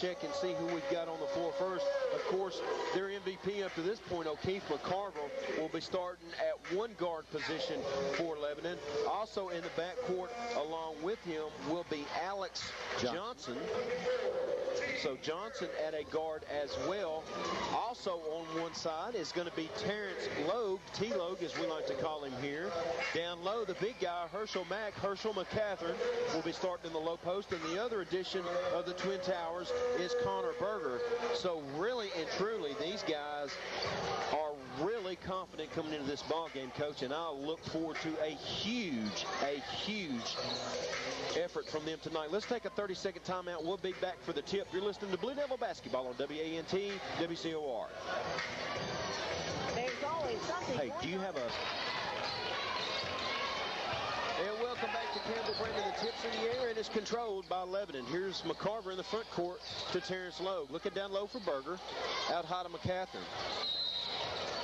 check and see who we've got on the floor first. Of course, their MVP up to this point, O'Keefe McCarver, will be starting at one guard position for Lebanon. Also in the backcourt along with him will be Alex Johnson. So Johnson at a guard as well. Also on one side is going to be Terrence Logue, T-Logue as we like to call him here. Down low, the big guy, Herschel McCathern, will be starting in the low post. And the other addition of the Twin Towers is Connor Berger. So really and truly, these guys are really confident coming into this ball game, Coach, and I'll look forward to a huge effort from them tonight. Let's take a 30-second timeout. We'll be back for the tip. You're listening to Blue Devil Basketball on WANT, WCOR. There's always something. Hey, do you have a... And welcome back to Campbell Brandon. The tip's in the air and it's controlled by Lebanon. Here's McCarver in the front court to Terrence Logue. Looking down low for Berger. Out high to McCathern.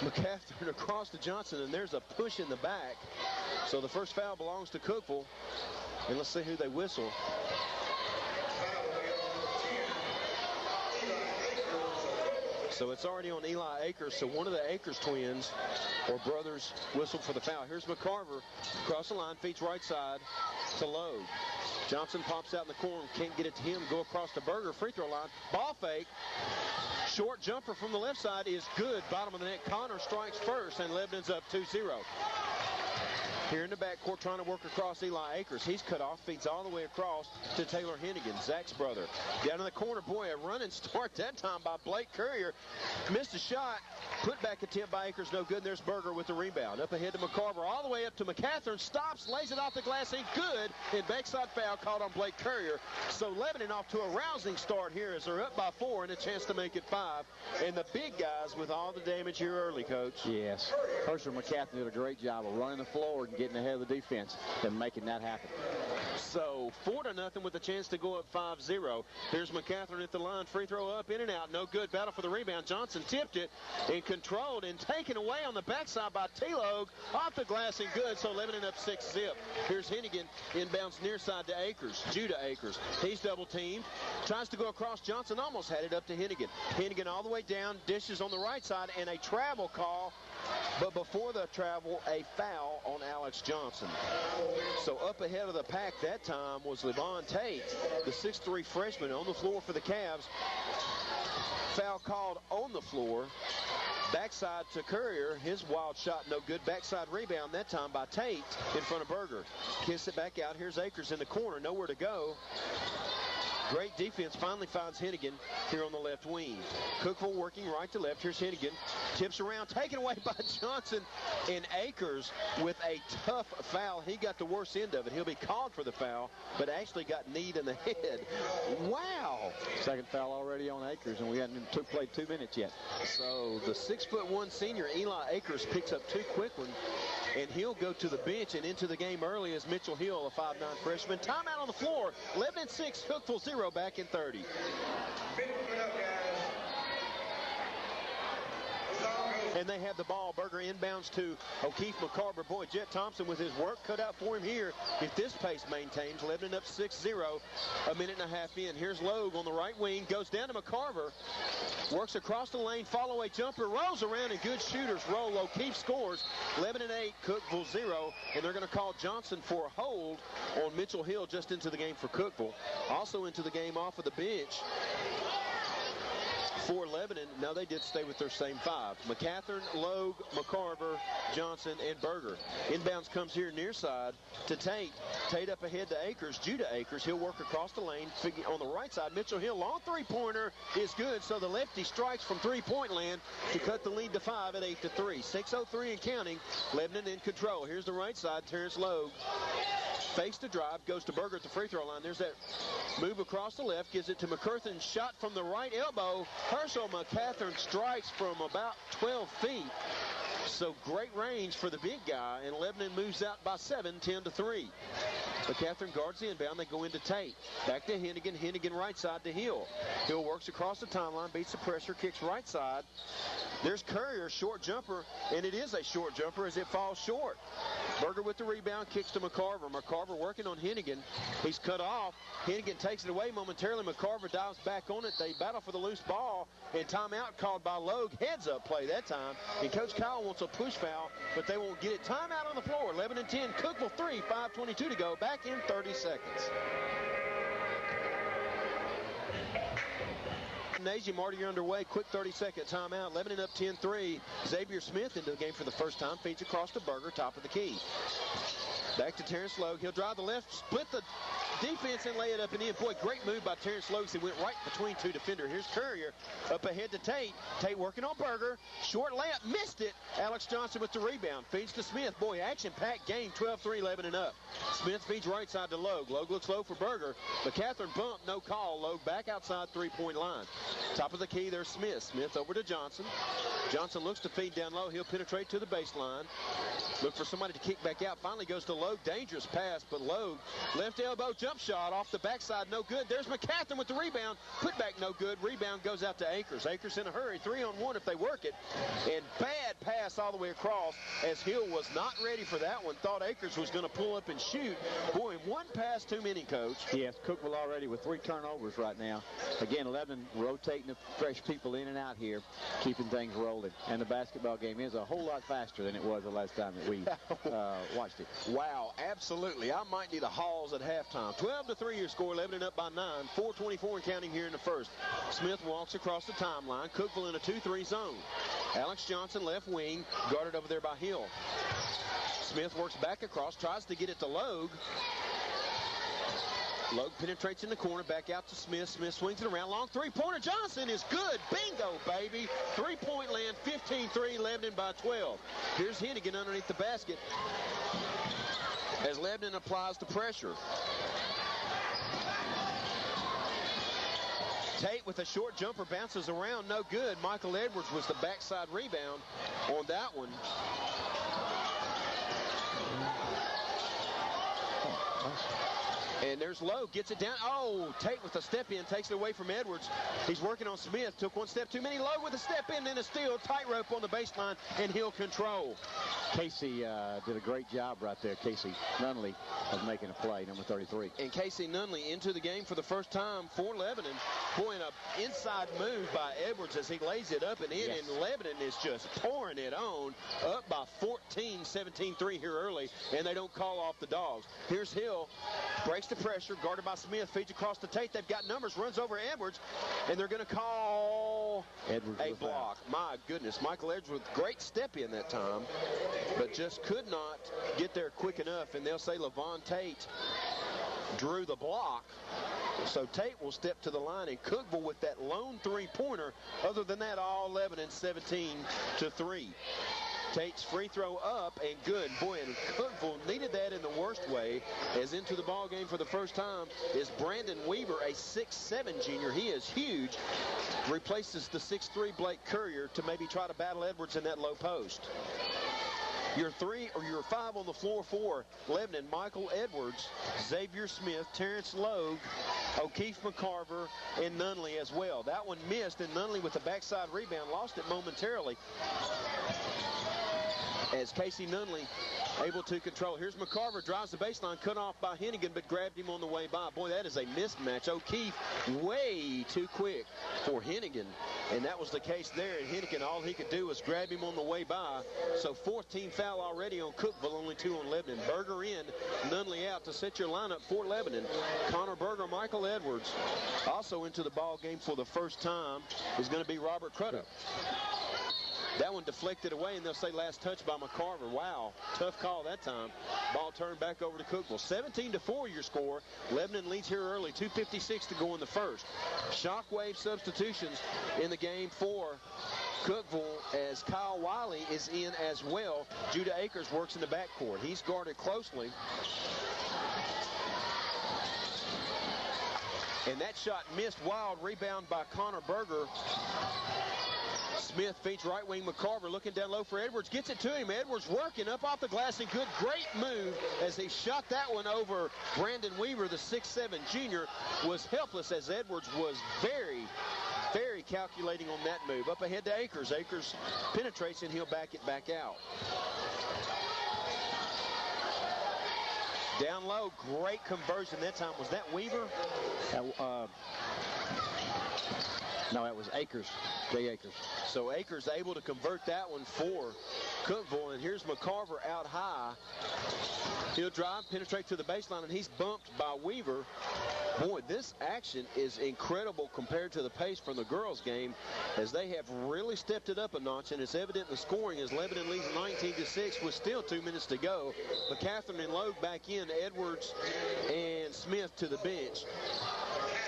McCathern across to Johnson, and there's a push in the back. So the first foul belongs to Cookeville. And let's see who they whistle. So it's already on Eli Akers. So one of the Akers twins or brothers whistled for the foul. Here's McCarver across the line, feeds right side to Logue. Johnson pops out in the corner, can't get it to him. Go across to Berger, free throw line. Ball fake. Short jumper from the left side is good. Bottom of the net, Connor strikes first, and Lebanon's up 2-0. Here in the backcourt trying to work across Eli Akers. He's cut off, feeds all the way across to Taylor Hennigan, Zach's brother. Down in the corner, boy, a running start that time by Blake Courier. Missed a shot. Put back attempt by Akers, no good. And there's Berger with the rebound. Up ahead to McCarver, all the way up to McCathern. Stops, lays it off the glass, ain't good. And backside foul called on Blake Courier. So Lebanon off to a rousing start here as they're up by 4 and a chance to make it 5. And the big guys with all the damage here early, Coach. Yes. Herschel McCathern did a great job of running the floor and getting ahead of the defense and making that happen. So 4-0 with a chance to go up 5-0. Here's McCathern at the line. Free throw up, in and out. No good. Battle for the rebound. Johnson tipped it and controlled and taken away on the backside by T-Logue. Off the glass and good. So Lebanon up 6-zip. Here's Hennigan. Inbounds near side to Akers. Judah Akers. He's double teamed. Tries to go across. Johnson almost had it up to Hennigan. Hennigan all the way down. Dishes on the right side and a travel call. But before the travel, a foul on Alex Johnson. So up ahead of the pack that time was Levon Tate, the 6'3 freshman on the floor for the Cavs. Foul called on the floor. Backside to Courier. His wild shot no good. Backside rebound that time by Tate in front of Berger. Kiss it back out. Here's Akers in the corner. Nowhere to go. Great defense finally finds Hennigan here on the left wing. Cookeville working right to left. Here's Hennigan. Tips around, taken away by Johnson, and Akers with a tough foul. He got the worst end of it. He'll be called for the foul, but actually got kneed in the head. Wow. Second foul already on Akers, and we hadn't played 2 minutes yet. So the 6'1" senior Eli Akers picks up 2 quick ones, and he'll go to the bench and into the game early as Mitchell Hill, a 5'9 freshman. Timeout on the floor. Lebanon 6, Cookeville 0, back in 30. And they have the ball. Berger inbounds to O'Keefe McCarver. Boy, Jet Thompson with his work cut out for him here. If this pace maintains, Lebanon up 6-0, a minute and a half in. Here's Logue on the right wing. Goes down to McCarver. Works across the lane. Follow-away jumper. Rolls around and good shooters roll. O'Keefe scores. Lebanon 8, Cookeville 0. And they're going to call Johnson for a hold on Mitchell Hill just into the game for Cookeville. Also into the game off of the bench for Lebanon. Now they did stay with their same 5. McCathern, Logue, McCarver, Johnson, and Berger. Inbounds comes here near side to Tate. Tate up ahead to Akers. Judah Akers. He'll work across the lane. On the right side, Mitchell Hill. Long three-pointer is good. So the lefty strikes from three-point land to cut the lead to 5 at 8-3. 6:03 and counting. Lebanon in control. Here's the right side. Terrence Logue. Fakes the drive, goes to Berger at the free throw line. There's that move across the left, gives it to McCathern. Shot from the right elbow. Herschel McCathern strikes from about 12 feet. So great range for the big guy, and Lebanon moves out by 7, 10-3. McCathron guards the inbound. They go into Tate. Back to Hennigan. Hennigan right side to Hill. Hill works across the timeline, beats the pressure, kicks right side. There's Courier, short jumper, and it is a short jumper as it falls short. Berger with the rebound, kicks to McCarver. McCarver working on Hennigan. He's cut off. Hennigan takes it away momentarily. McCarver dives back on it. They battle for the loose ball, and timeout called by Logue. Heads-up play that time, and Coach Kyle wants a push foul, but they won't get it. Timeout on the floor. Lebanon 10, Cookeville 3, 5:22 to go. Back in 30 seconds. Gymnasium already underway. Quick 30-second timeout. Lebanon up 10-3. Xavier Smith into the game for the first time. Feeds across to Berger, top of the key. Back to Terrence Logue. He'll drive the left, split the defense, and lay it up and in. Boy, great move by Terrence Logue. He went right between two defenders. Here's Courier up ahead to Tate. Tate working on Berger. Short layup, missed it. Alex Johnson with the rebound. Feeds to Smith. Boy, action-packed game. 12-3, Lebanon up. Smith feeds right side to Logue. Logue looks low for Berger. McCathron bump, no call. Logue back outside three-point line. Top of the key, there's Smith. Smith over to Johnson. Johnson looks to feed down low. He'll penetrate to the baseline. Look for somebody to kick back out. Finally goes to Logue. Dangerous pass, but Logue, left elbow jump shot off the backside, no good. There's McCathron with the rebound. Put back, no good. Rebound goes out to Akers. Akers in a hurry. 3-on-1 if they work it. And bad pass all the way across as Hill was not ready for that one. Thought Akers was going to pull up and shoot. Boy, one pass too many, Coach. Yes, Cookeville already with 3 turnovers right now. Again, 11 rotating the fresh people in and out here, keeping things rolling. And the basketball game is a whole lot faster than it was the last time that we watched it. Wow, absolutely. I might need a Halls at halftime. 12-3 your score. Lebanon up by 9. 4:24 and counting here in the first. Smith walks across the timeline. Cookeville in a 2-3 zone. Alex Johnson left wing, guarded over there by Hill. Smith works back across, tries to get it to Logue. Logue penetrates in the corner, back out to Smith. Smith swings it around. Long three-pointer. Johnson is good. Bingo, baby. Three-point land, 15-3, Lebanon by 12. Here's Hennigan underneath the basket as Lebanon applies the pressure. Tate with a short jumper bounces around, no good. Michael Edwards was the backside rebound on that one. And there's Lowe, gets it down. Oh, Tate with a step in, takes it away from Edwards. He's working on Smith, took one step too many. Lowe with a step in, then a steal, tightrope on the baseline, and he'll control. Casey did a great job right there. Casey Nunley of making a play, number 33. And Casey Nunley into the game for the first time for Lebanon. Boy, and an inside move by Edwards as he lays it up and in, yes. And Lebanon is just pouring it on, up by 14, 17-3 here early, and they don't call off the dogs. Here's Hill, breaks the pressure, guarded by Smith, feeds across to Tate. They've got numbers, runs over Edwards, and they're going to call Edwards a block. My goodness, Michael Edwards with great step in that time, but just could not get there quick enough, and they'll say LaVon Tate drew the block. So Tate will step to the line, and Cookeville with that lone three-pointer. Other than that, all Lebanon 17-3. Tate's free throw up and good. Boy, and Cookeville needed that in the worst way, as into the ball game for the first time is Brandon Weaver, a 6'7 junior. He is huge. Replaces the 6'3 Blake Courier to maybe try to battle Edwards in that low post. Your 5 on the floor for Lebanon: Michael Edwards, Xavier Smith, Terrence Logue, O'Keefe McCarver, and Nunley as well. That one missed, and Nunley with the backside rebound lost it momentarily, as Casey Nunley able to control. Here's McCarver, drives the baseline, cut off by Hennigan, but grabbed him on the way by. Boy, that is a mismatch. O'Keefe way too quick for Hennigan, and that was the case there. And Hennigan, all he could do was grab him on the way by. So 4th team foul already on Cookeville, only 2 on Lebanon. Berger in, Nunley out to set your lineup for Lebanon. Connor Berger, Michael Edwards. Also into the ball game for the first time is going to be Robert Crudup. That one deflected away, and they'll say last touch by McCarver. Wow, tough call that time. Ball turned back over to Cookeville. 17-4 your score. Lebanon leads here early. 2:56 to go in the first. Shockwave substitutions in the game for Cookeville as Kyle Wiley is in as well. Judah Akers works in the backcourt. He's guarded closely. And that shot missed. Wild rebound by Connor Berger. Smith feeds right wing McCarver, looking down low for Edwards. Gets it to him. Edwards working up off the glass, and good, great move as he shot that one over. Brandon Weaver, the 6'7 junior, was helpless as Edwards was very calculating on that move. Up ahead to Akers. Akers penetrates, and he'll back it back out. Down low, great conversion that time. Was that Weaver? No, that was Akers, Jay Akers. So Akers able to convert that one for Cookeville, and here's McCarver out high. He'll drive, penetrate to the baseline, and he's bumped by Weaver. Boy, this action is incredible compared to the pace from the girls' game, as they have really stepped it up a notch, and it's evident in the scoring as Lebanon leads 19-6 with still 2 minutes to go. McCathern and Logue back in, Edwards and Smith to the bench.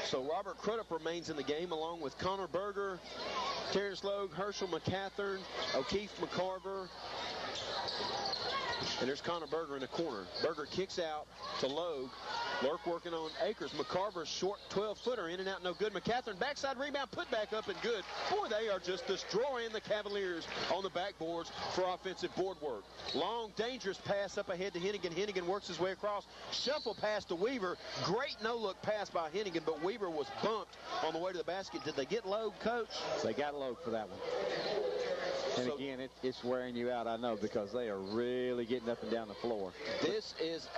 So Robert Crudup remains in the game along with Connor Berger, Terrence Logue, Herschel McCathern, O'Keefe McCarver. And there's Connor Berger in the corner. Berger kicks out to Logue. Lurk working on Akers. McCarver's short 12-footer in and out, no good. McCathern backside rebound, put back up and good. Boy, they are just destroying the Cavaliers on the backboards for offensive board work. Long, dangerous pass up ahead to Hennigan. Hennigan works his way across. Shuffle pass to Weaver. Great no-look pass by Hennigan, but Weaver was bumped on the way to the basket. Did they get Logue, Coach? They got Logue for that one. And again, it's wearing you out, I know, because they are really getting up and down the floor. This is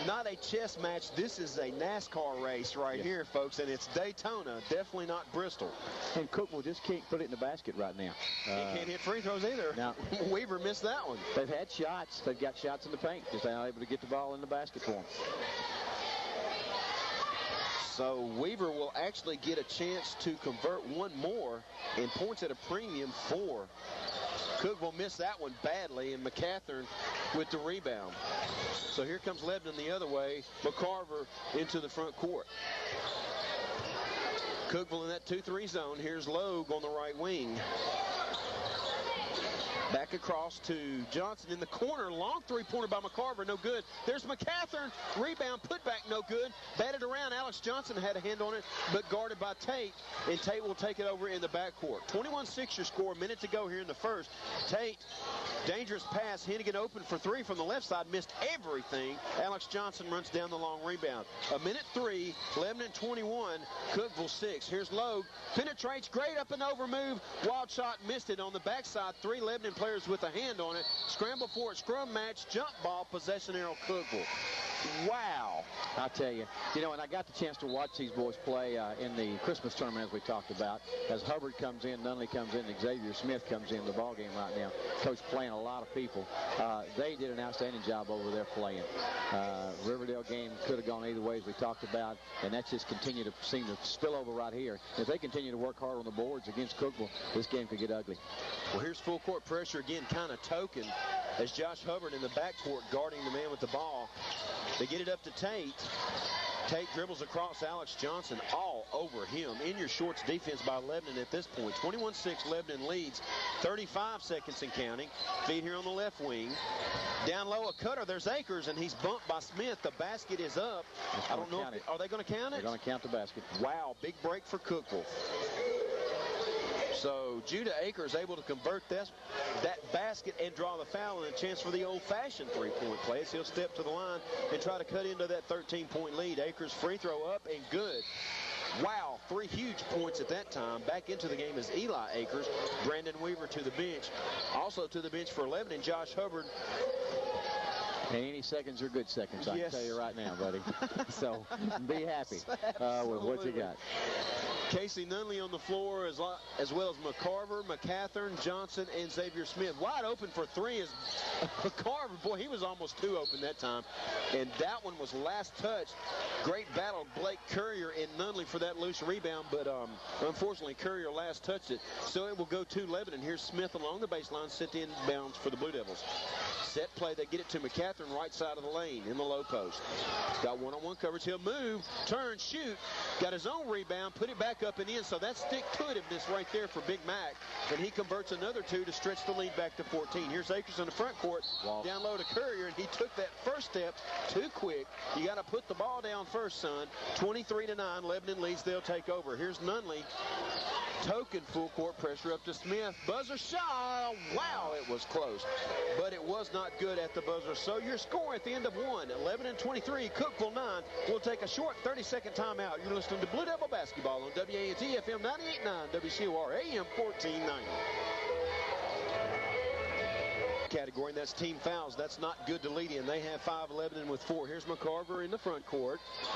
not a chess match. This is a NASCAR race right here, folks, and it's Daytona, definitely not Bristol. And Cookeville just can't put it in the basket right now. He can't hit free throws either. Now, Weaver missed that one. They've had shots. They've got shots in the paint. Just not able to get the ball in the basket for them. So Weaver will actually get a chance to convert one more, and points at a premium for Cookeville. Missed that one badly, and McCathern with the rebound. So here comes Lebanon the other way. McCarver into the front court. Cookeville in that 2-3 zone. Here's Logue on the right wing. Back across to Johnson in the corner. Long three-pointer by McCarver, no good. There's McCathern. Rebound, put back, no good. Batted around. Alex Johnson had a hand on it, but guarded by Tate. And Tate will take it over in the backcourt. 21-6 your score. A minute to go here in the first. Tate, dangerous pass. Hennigan open for three from the left side. Missed everything. Alex Johnson runs down the long rebound. A minute 3. Lebanon 21. Cookeville 6. Here's Logue. Penetrates. Great up and over move. Wild shot. Missed it on the backside. 3 Lebanon players with a hand on it. Scramble for it. Scrum match. Jump ball. Possession arrow Cookeville. Wow. I'll tell you. You know, and I got the chance to watch these boys play in the Christmas tournament, as we talked about. As Hubbard comes in, Nunley comes in, Xavier Smith comes in the ball game right now. Coach playing a lot of people. They did an outstanding job over there playing. Riverdale game could have gone either way, as we talked about, and that's just continued to seem to spill over right here. If they continue to work hard on the boards against Cookeville, this game could get ugly. Well, here's full court pressure again, kind of token, as Josh Hubbard in the backcourt guarding the man with the ball. They get it up to Tate. Tate dribbles across Alex Johnson, all over him. In your shorts defense by Lebanon at this point. 21-6, Lebanon leads. 35 seconds and counting. Feed here on the left wing. Down low, a cutter. There's Akers, and he's bumped by Smith. The basket is up. I don't know. Are they going to count it? They're going to count the basket. Wow, big break for Cookeville. So Judah Akers able to convert that basket and draw the foul, and a chance for the old-fashioned three-point play as he'll step to the line and try to cut into that 13-point lead. Akers free throw up and good. Wow, 3 huge points at that time. Back into the game is Eli Akers. Brandon Weaver to the bench. Also to the bench for Lebanon, Josh Hubbard. And any seconds are good seconds, I Yes. can tell you right now, buddy. So be happy with what you got. Casey Nunley on the floor as well as McCarver, McCathern, Johnson, and Xavier Smith. Wide open for 3 is McCarver. Boy, he was almost 2 open that time. And that one was last touched. Great battle, Blake Courier and Nunley for that loose rebound, but unfortunately Courier last touched it. So it will go to Lebanon. Here's Smith along the baseline, sent in bounds for the Blue Devils. Set play, they get it to McCathern, right side of the lane in the low post. Got one-on-one coverage. He'll move, turn, shoot. Got his own rebound, put it back up and in. So that's stick-to-itiveness right there for Big Mac. And he converts another 2 to stretch the lead back to 14. Here's Akers in the front court. Wow. Down low to Courier, and he took that first step too quick. You got to put the ball down first, son. 23-9, Lebanon leads. They'll take over. Here's Nunley. Token full court pressure up to Smith. Buzzer shot. Wow, it was close. But it was not good at the buzzer. So your score at the end of 11-23, Cookeville 9. We'll take a short 30-second timeout. You're listening to Blue Devil Basketball on WANT FM 98.9, WCOR AM 1490. Category, and that's team fouls. That's not good to lead in. They have 5-11 and with 4. Here's McCarver in the front court.